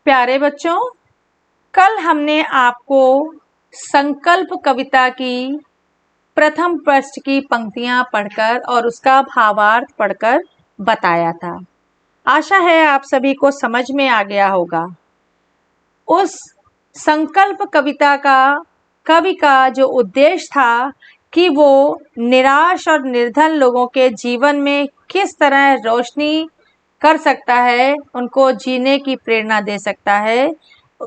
प्यारे बच्चों, कल हमने आपको संकल्प कविता की प्रथम पृष्ठ की पंक्तियां पढ़कर और उसका भावार्थ पढ़कर बताया था। आशा है आप सभी को समझ में आ गया होगा। उस संकल्प कविता का कवि का जो उद्देश्य था कि वो निराश और निर्धन लोगों के जीवन में किस तरह रोशनी कर सकता है, उनको जीने की प्रेरणा दे सकता है,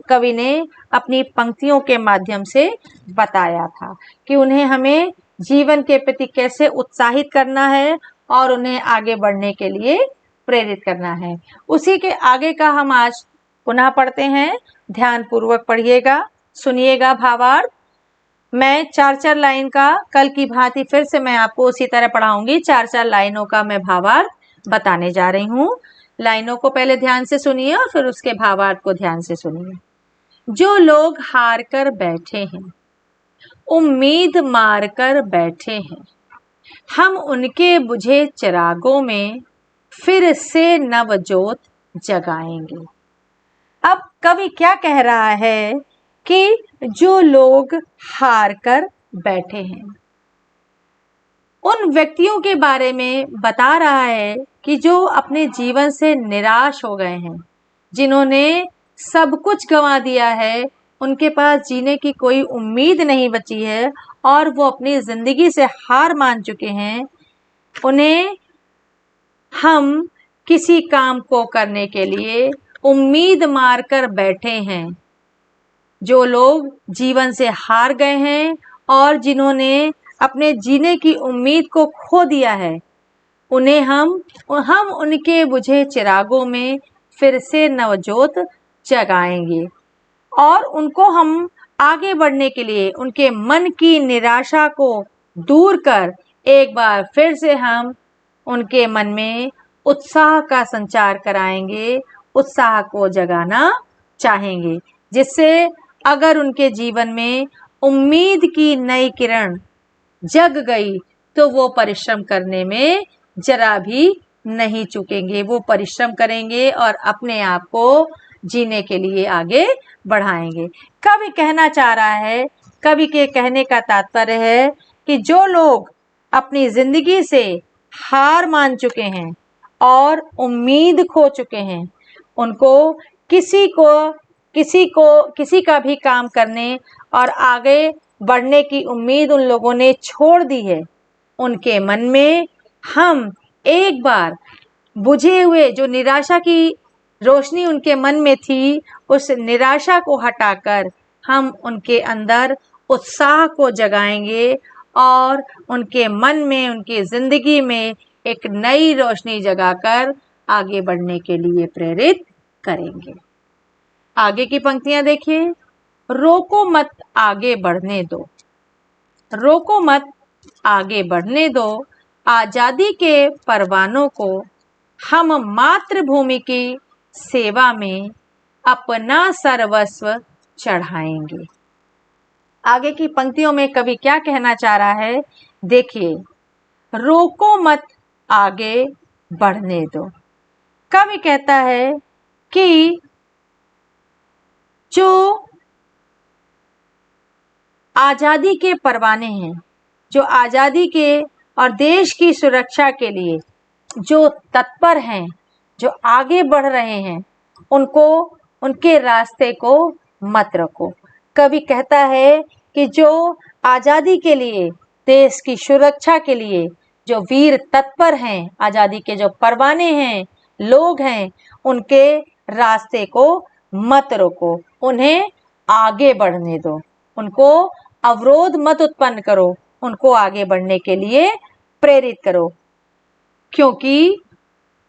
कवि ने अपनी पंक्तियों के माध्यम से बताया था कि उन्हें हमें जीवन के प्रति कैसे उत्साहित करना है और उन्हें आगे बढ़ने के लिए प्रेरित करना है। उसी के आगे का हम आज पुनः पढ़ते हैं। ध्यान पूर्वक पढ़िएगा, सुनिएगा भावार्थ। मैं 4-4 लाइन का कल की भांति फिर से मैं आपको उसी तरह पढ़ाऊंगी। 4-4 लाइनों का मैं भावार्थ बताने जा रही हूँ। लाइनों को पहले ध्यान से सुनिए और फिर उसके भावार्थ को ध्यान से सुनिए। जो लोग हार कर बैठे हैं, उम्मीद मार कर बैठे हैं, हम उनके बुझे चिरागों में फिर से नवजोत जगाएंगे। अब कवि क्या कह रहा है कि जो लोग हार कर बैठे हैं, उन व्यक्तियों के बारे में बता रहा है कि जो अपने जीवन से निराश हो गए हैं, जिन्होंने सब कुछ गंवा दिया है, उनके पास जीने की कोई उम्मीद नहीं बची है और वो अपनी जिंदगी से हार मान चुके हैं। उन्हें हम किसी काम को करने के लिए उम्मीद मार कर बैठे हैं। जो लोग जीवन से हार गए हैं और जिन्होंने अपने जीने की उम्मीद को खो दिया है, उन्हें हम उनके बुझे चिरागों में फिर से नवजोत जगाएंगे और उनको हम आगे बढ़ने के लिए उनके मन की निराशा को दूर कर एक बार फिर से हम उनके मन में उत्साह का संचार कराएंगे, उत्साह को जगाना चाहेंगे, जिससे अगर उनके जीवन में उम्मीद की नई किरण जग गई तो वो परिश्रम करने में जरा भी नहीं चूकेंगे। वो परिश्रम करेंगे और अपने आप को जीने के लिए आगे बढ़ाएंगे। कवि कहना चाह रहा है, कवि के कहने का तात्पर्य है कि जो लोग अपनी जिंदगी से हार मान चुके हैं और उम्मीद खो चुके हैं, उनको किसी का भी काम करने और आगे बढ़ने की उम्मीद उन लोगों ने छोड़ दी है। उनके मन में हम एक बार बुझे हुए जो निराशा की रोशनी उनके मन में थी, उस निराशा को हटाकर हम उनके अंदर उत्साह को जगाएंगे और उनके मन में, उनकी जिंदगी में एक नई रोशनी जगाकर आगे बढ़ने के लिए प्रेरित करेंगे। आगे की पंक्तियां देखिए। रोको मत आगे बढ़ने दो, रोको मत आगे बढ़ने दो, आजादी के परवानों को हम मातृभूमि की सेवा में अपना सर्वस्व चढ़ाएंगे। आगे की पंक्तियों में कवि क्या कहना चाह रहा है, देखिए। रोको मत आगे बढ़ने दो। कवि कहता है कि जो आजादी के परवाने हैं, जो आजादी के और देश की सुरक्षा के लिए जो तत्पर हैं, जो आगे बढ़ रहे हैं, उनको उनके रास्ते को मत रोको। कवि कहता है कि जो आजादी के लिए, देश की सुरक्षा के लिए जो वीर तत्पर हैं, आजादी के जो परवाने हैं, लोग हैं, उनके रास्ते को मत रोको, उन्हें आगे बढ़ने दो, उनको अवरोध मत उत्पन्न करो, उनको आगे बढ़ने के लिए प्रेरित करो। क्योंकि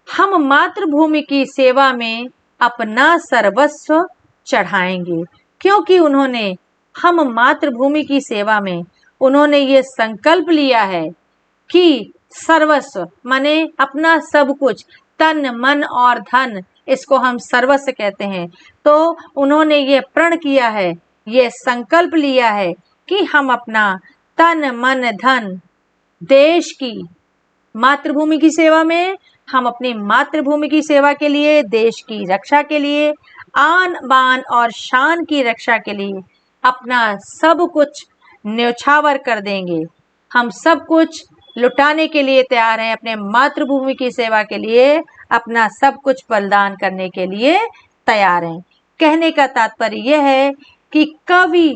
हम मातृभूमि की सेवा में अपना सर्वस्व चढ़ाएंगे। क्योंकि हम मातृभूमि की सेवा में उन्होंने ये संकल्प लिया है कि सर्वस्व माने अपना सब कुछ, तन मन और धन, इसको हम सर्वस्व कहते हैं। तो उन्होंने ये प्रण किया है, ये संकल्प लिया है कि हम अपना तन मन धन देश की मातृभूमि की सेवा में, हम अपनी मातृभूमि की सेवा के लिए, देश की रक्षा के लिए आन बान और शान की रक्षा के लिए अपना सब कुछ न्यौछावर कर देंगे। हम सब कुछ लुटाने के लिए तैयार हैं, अपने मातृभूमि की सेवा के लिए अपना सब कुछ बलिदान करने के लिए तैयार हैं। कहने का तात्पर्य यह है कि कवि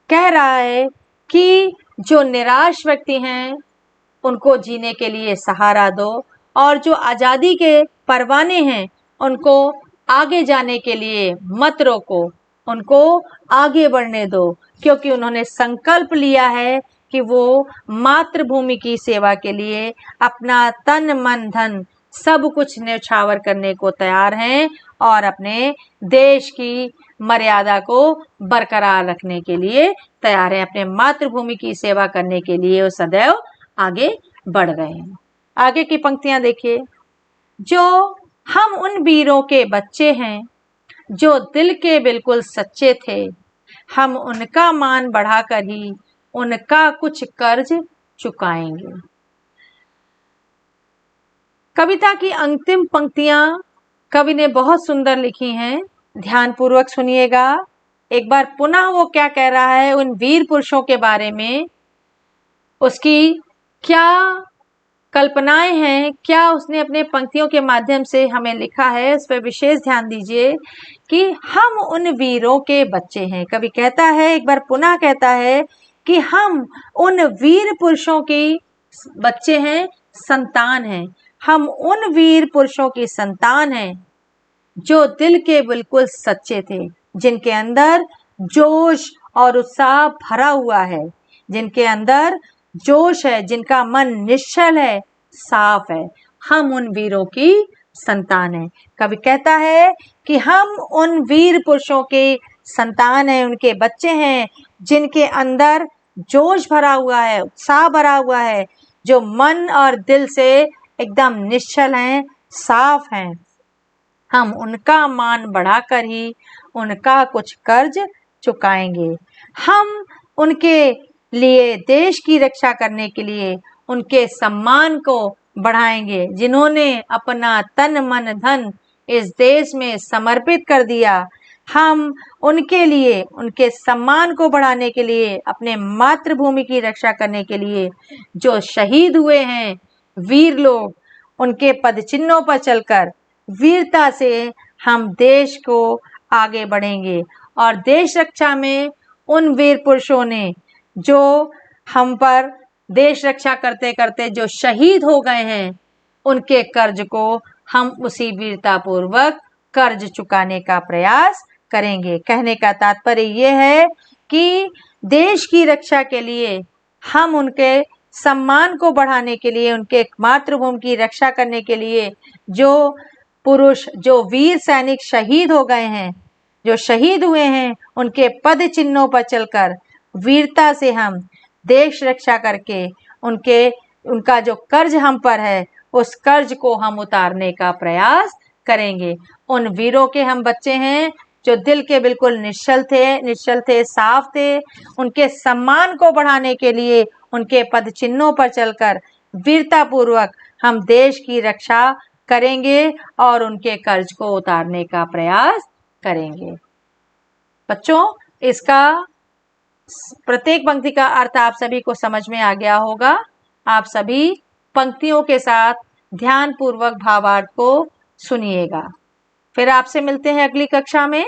कह रहा है कि जो निराश व्यक्ति हैं उनको जीने के लिए सहारा दो, और जो आज़ादी के परवाने हैं उनको आगे जाने के लिए मत रोको, उनको आगे बढ़ने दो, क्योंकि उन्होंने संकल्प लिया है कि वो मातृभूमि की सेवा के लिए अपना तन मन धन सब कुछ न्यौछावर करने को तैयार हैं और अपने देश की मर्यादा को बरकरार रखने के लिए तैयार हैं। अपने मातृभूमि की सेवा करने के लिए वो सदैव आगे बढ़ रहे हैं। आगे की पंक्तियां देखिए। जो हम उन वीरों के बच्चे हैं जो दिल के बिल्कुल सच्चे थे, हम उनका मान बढ़ाकर ही उनका कुछ कर्ज चुकाएंगे। कविता की अंतिम पंक्तियां कवि ने बहुत सुंदर लिखी हैं, ध्यानपूर्वक सुनिएगा। एक बार पुनः वो क्या कह रहा है उन वीर पुरुषों के बारे में, उसकी क्या कल्पनाएं हैं, क्या उसने अपने पंक्तियों के माध्यम से हमें लिखा है, उस पर विशेष ध्यान दीजिए कि हम उन वीरों के बच्चे हैं। कवि कहता है, एक बार पुनः कहता है कि हम उन वीर पुरुषों के बच्चे हैं, संतान हैं। हम उन वीर पुरुषों की संतान हैं जो दिल के बिल्कुल सच्चे थे, जिनके अंदर जोश और उत्साह भरा हुआ है, जिनके अंदर जोश है, जिनका मन निश्चल है, साफ है। हम उन वीरों की संतान हैं। कवि कहता है कि हम उन वीर पुरुषों के संतान हैं, उनके बच्चे हैं, जिनके अंदर जोश भरा हुआ है, उत्साह भरा हुआ है, जो मन और दिल से एकदम निश्चल हैं, साफ हैं। हम उनका मान बढ़ाकर ही उनका कुछ कर्ज चुकाएंगे। हम उनके लिए देश की रक्षा करने के लिए उनके सम्मान को बढ़ाएंगे, जिन्होंने अपना तन मन धन इस देश में समर्पित कर दिया। हम उनके लिए, उनके सम्मान को बढ़ाने के लिए, अपने मातृभूमि की रक्षा करने के लिए जो शहीद हुए हैं वीर लोग, उनके पद चिन्हों पर चलकर वीरता से हम देश को आगे बढ़ेंगे। और देश रक्षा में उन वीर पुरुषों ने जो हम पर देश रक्षा करते करते जो शहीद हो गए हैं, उनके कर्ज को हम उसी वीरता पूर्वक कर्ज चुकाने का प्रयास करेंगे। कहने का तात्पर्य ये है कि देश की रक्षा के लिए हम उनके सम्मान को बढ़ाने के लिए, उनके मातृभूमि की रक्षा करने के लिए जो पुरुष, जो वीर सैनिक शहीद हो गए हैं, जो शहीद हुए हैं, उनके पद चिन्हों पर चलकर वीरता से हम देश रक्षा करके उनका जो कर्ज हम पर है, उस कर्ज को हम उतारने का प्रयास करेंगे। उन वीरों के हम बच्चे हैं जो दिल के बिल्कुल निश्चल थे, साफ थे। उनके सम्मान को बढ़ाने के लिए उनके पद चिन्हों पर चलकर वीरता पूर्वक हम देश की रक्षा करेंगे और उनके कर्ज को उतारने का प्रयास करेंगे। बच्चों, इसका प्रत्येक पंक्ति का अर्थ आप सभी को समझ में आ गया होगा। आप सभी पंक्तियों के साथ ध्यान पूर्वक भावार्थ को सुनिएगा। फिर आपसे मिलते हैं अगली कक्षा में।